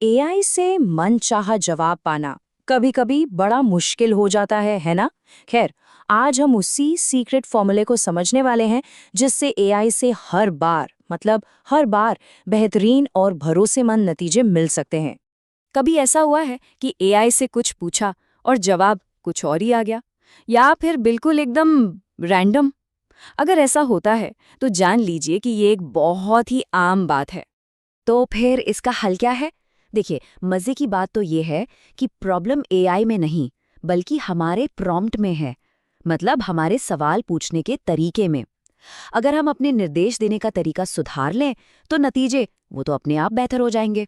AI से मनचाहा जवाब पाना कभी-कभी बड़ा मुश्किल हो जाता है ना? खैर, आज हम उसी सीक्रेट फॉर्मूले को समझने वाले हैं जिससे एआई से हर बार बेहतरीन और भरोसेमंद नतीजे मिल सकते हैं। कभी ऐसा हुआ है कि एआई से कुछ पूछा और जवाब कुछ और ही आ गया, या फिर बिल्कुल एकदम रैंडम? अगर ऐसा होता है तो जान लीजिए कि ये एक बहुत ही आम बात है। तो फिर इसका हल क्या है? देखिए, मजे की बात तो ये है कि प्रॉब्लम एआई में नहीं, बल्कि हमारे प्रॉम्प्ट में है। मतलब हमारे सवाल पूछने के तरीके में। अगर हम अपने निर्देश देने का तरीका सुधार लें, तो नतीजे वो तो अपने आप बेहतर हो जाएंगे।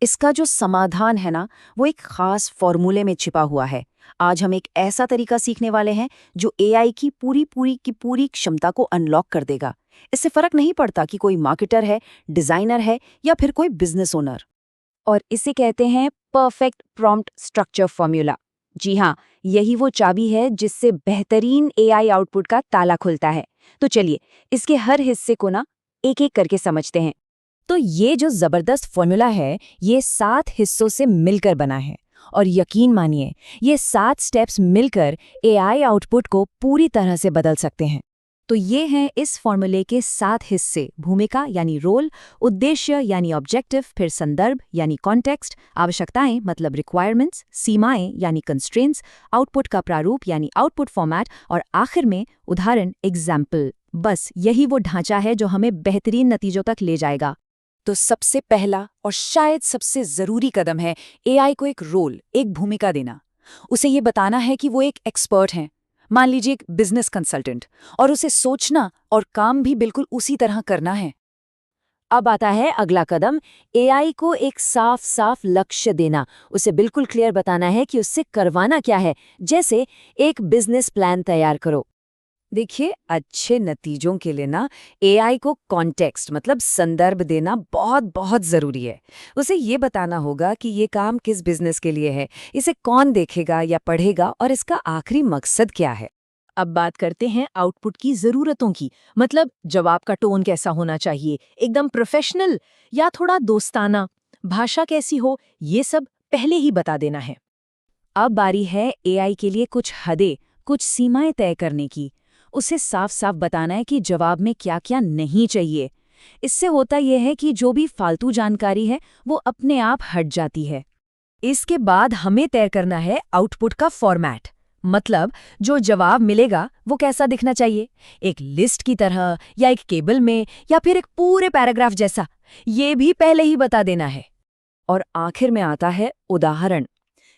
इसका जो समाधान है ना, वो एक खास फॉर्मूले में छिपा हुआ है। आज हम एक ऐसा तरीका सीखने वाले हैं जो एआई की पूरी क्षमता को अनलॉक कर देगा। इससे फर्क नहीं पड़ता कि कोई मार्केटर है, डिजाइनर है या फिर कोई बिजनेस ओनर। और इसे कहते हैं परफेक्ट प्रॉम्प्ट स्ट्रक्चर फॉर्मूला। जी हाँ, यही वो चाबी है जिससे बेहतरीन एआई आउटपुट का ताला खुलता है। तो चलिए, इसके हर हिस्से को ना एक एक करके समझते हैं। तो ये जो जबरदस्त फॉर्मूला है, ये 7 हिस्सों से मिलकर बना है। और यकीन मानिए, ये 7 स्टेप्स मिलकर एआई आउटपुट को पूरी तरह से बदल सकते हैं। तो ये हैं इस फॉर्मूले के 7 हिस्से: भूमिका यानी रोल, उद्देश्य यानी ऑब्जेक्टिव, फिर संदर्भ यानी कॉन्टेक्स्ट, आवश्यकताएं मतलब रिक्वायरमेंट्स, सीमाएं यानी कंस्ट्रेंट्स, आउटपुट का प्रारूप यानी आउटपुट फॉर्मेट, और आखिर में उदाहरण एग्जाम्पल। बस यही वो ढांचा है जो हमें बेहतरीन नतीजों तक ले जाएगा। तो सबसे पहला और शायद सबसे जरूरी कदम है एआई को एक रोल, एक भूमिका देना। उसे ये बताना है कि वो एक एक्सपर्ट हैं, मान लीजिए एक बिजनेस कंसल्टेंट, और उसे सोचना और काम भी बिल्कुल उसी तरह करना है। अब आता है अगला कदम, एआई को एक साफ साफ लक्ष्य देना। उसे बिल्कुल क्लियर बताना है कि उससे करवाना क्या है। जैसे एक बिजनेस प्लान तैयार करो। देखिए, अच्छे नतीजों के लिए ना एआई को कॉन्टेक्स्ट मतलब संदर्भ देना बहुत बहुत ज़रूरी है। उसे ये बताना होगा कि ये काम किस बिजनेस के लिए है, इसे कौन देखेगा या पढ़ेगा, और इसका आखिरी मकसद क्या है। अब बात करते हैं आउटपुट की ज़रूरतों की। मतलब जवाब का टोन कैसा होना चाहिए, एकदम प्रोफेशनल या थोड़ा दोस्ताना, भाषा कैसी हो, ये सब पहले ही बता देना है। अब बारी है एआई के लिए कुछ हदें, कुछ सीमाएं तय करने की। उसे साफ साफ बताना है कि जवाब में क्या क्या नहीं चाहिए। इससे होता यह है कि जो भी फालतू जानकारी है वो अपने आप हट जाती है। इसके बाद हमें तय करना है आउटपुट का फॉर्मेट। मतलब जो जवाब मिलेगा वो कैसा दिखना चाहिए, एक लिस्ट की तरह या एक केबल में या फिर एक पूरे पैराग्राफ जैसा, ये भी पहले ही बता देना है। और आखिर में आता है उदाहरण।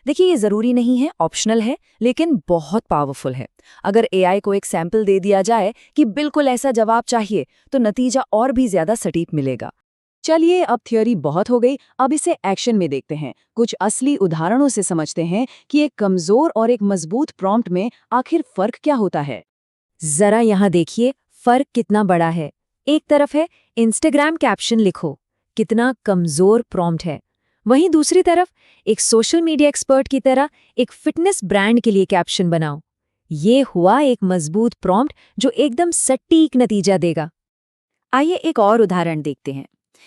देखिए, ये ज़रूरी नहीं है, ऑप्शनल है, लेकिन बहुत पावरफुल है। अगर एआई को एक सैंपल दे दिया जाए कि बिल्कुल ऐसा जवाब चाहिए, तो नतीजा और भी ज़्यादा सटीक मिलेगा। चलिए, अब थ्योरी बहुत हो गई, अब इसे एक्शन में देखते हैं। कुछ असली उदाहरणों से समझते हैं कि एक कमज़ोर और एक मजबूत प्रॉम्प्ट में आखिर फ़र्क क्या होता है। ज़रा यहाँ देखिए, फ़र्क कितना बड़ा है। एक तरफ है इंस्टाग्राम कैप्शन लिखो, कितना कमज़ोर प्रॉम्प्ट है। वहीं दूसरी तरफ एक सोशल मीडिया एक्सपर्ट की तरह एक फिटनेस ब्रांड के लिए कैप्शन बनाओ। ये हुआ एक मजबूत प्रॉम्प्ट जो एकदम सटीक नतीजा देगा। आइए एक और उदाहरण देखते हैं।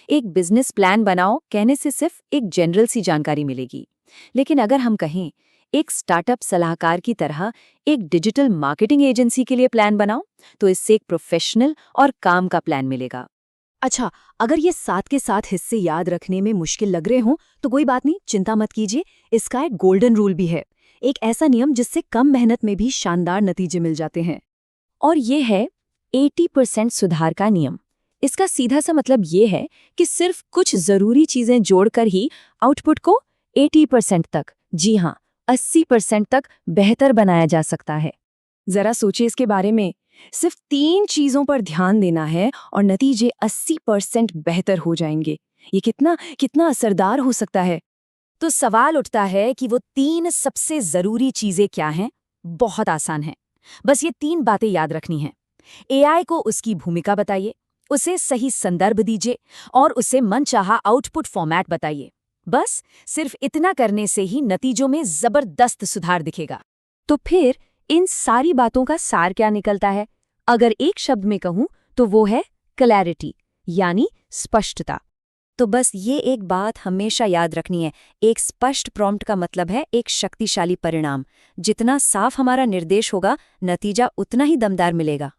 एक बिजनेस प्लान बनाओ कहने से सिर्फ एक जनरल सी जानकारी मिलेगी, लेकिन अगर हम कहें एक स्टार्टअप सलाहकार की तरह एक डिजिटल मार्केटिंग एजेंसी के लिए प्लान बनाओ, तो इससे एक प्रोफेशनल और काम का प्लान मिलेगा। अच्छा, अगर ये 7 के 7 हिस्से याद रखने में मुश्किल लग रहे हों, तो कोई बात नहीं, चिंता मत कीजिए। इसका एक गोल्डन रूल भी है, एक ऐसा नियम जिससे कम मेहनत में भी शानदार नतीजे मिल जाते हैं। और ये है 80% सुधार का नियम। इसका सीधा सा मतलब ये है कि सिर्फ कुछ जरूरी चीजें जोड़कर ही आउटपुट को 80% तक, जी हाँ, 80% तक बेहतर बनाया जा सकता है। जरा सोचिए इसके बारे में। सिर्फ 3 चीजों पर ध्यान देना है और नतीजे 80% बेहतर हो जाएंगे। ये कितना कितना असरदार हो सकता है। तो सवाल उठता है कि वो 3 सबसे जरूरी चीजें क्या हैं? बहुत आसान है, बस ये 3 बातें याद रखनी हैं। एआई को उसकी भूमिका बताइए, उसे सही संदर्भ दीजिए और उसे मनचाहा आउटपुट फॉर्मेट बताइए। बस सिर्फ इतना करने से ही नतीजों में जबरदस्त सुधार दिखेगा। तो फिर इन सारी बातों का सार क्या निकलता है? अगर एक शब्द में कहूं तो वो है क्लैरिटी, यानी स्पष्टता। तो बस ये एक बात हमेशा याद रखनी है, एक स्पष्ट प्रॉम्प्ट का मतलब है एक शक्तिशाली परिणाम। जितना साफ हमारा निर्देश होगा, नतीजा उतना ही दमदार मिलेगा।